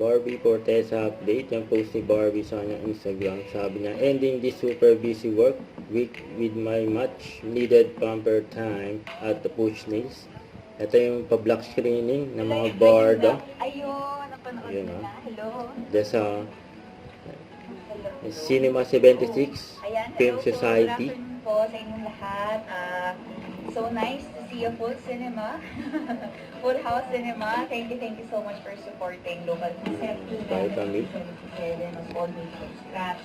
Barbie Fortesa update. Yung post ni Barbie sa kanyang Instagram. Sabi niya, ending this super busy work week with my much needed pamper time at the Push Nails. Ito yung pa-block screening ng mga barda. Ayun, napanood Ayun, nila. Hello. Dahil sa Cinema 76 Ayan, Film hello po. Society. Good afternoon po sa inyong lahat. So nice to see a full cinema. Full house cinema. Thank you so much for supporting local concept. Bye, kami. 77 was all made from scratch.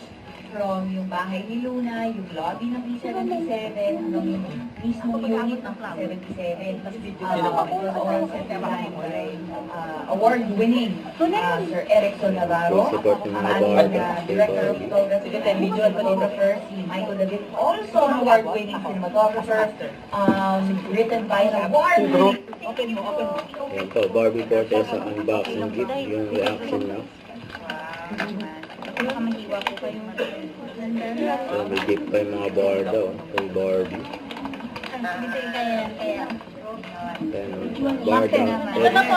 From yung bahay ni Luna, yung lobby ng P77, hanggang yung mismo unit ng P77. It was all set behind by award-winning Sir Erickson Navarro. Support ng mga And barda. Director of Photography and Visual Photographer, si Michael David, also an award-winning cinematographer, written by an award-winning... Open mo. Yan po, Barbie Fortesa unboxing gift. Yung reaction na. Baka mahiwa ko kayo. So, may gift pa yung mga barda. Kay Barbie. Kaya. Barda. Ito po.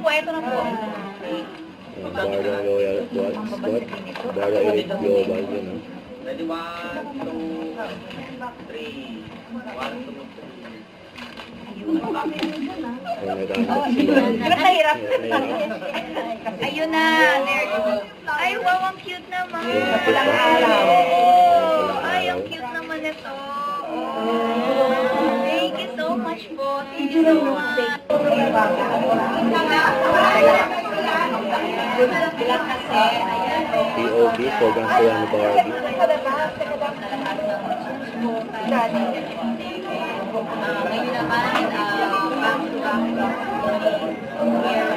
Ito na po. Barda Royal Squad. Barda Elite Global. Yun, no? Ready, 1, 2, 3. 1, 2, 3. Hirap. Ayun na. Ay, wow, ang cute naman. Ay, ang cute naman ito. Thank you so much po. Thank you so much. POV, sobrang saya ni Barbie. Ngayon naman, back-to-back here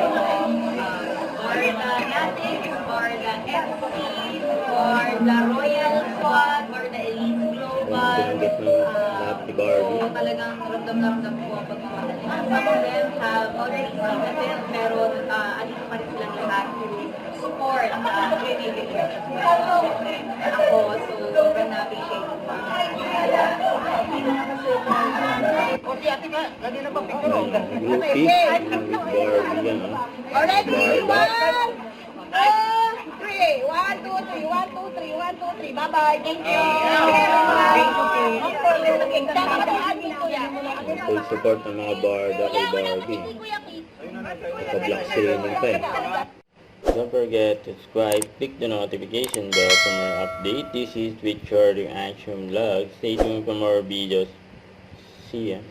for the Natics, for the FC, for the Royal Squad, for the Elite Global. Pinanggit ng lahat ni Barbie. So, talagang ramdam-ramdam po ang pagmamahal. Some of them have already seen the film, pero andito pa rin silang lahat to support ako. So, sobrang na-appreciate ko pa. Goofy. Barbie yan, ha? Already, Barda. 1, 2, 3. 1, 2, 3. 1, 2, 3. Bye-bye. Thank you. Full support ng mga barda kay Barbie. Naka-block screening pa eh. Don't forget to subscribe, click the notification bell for more update. This is Victor Reaction Vlog. Stay tuned for more videos. See ya.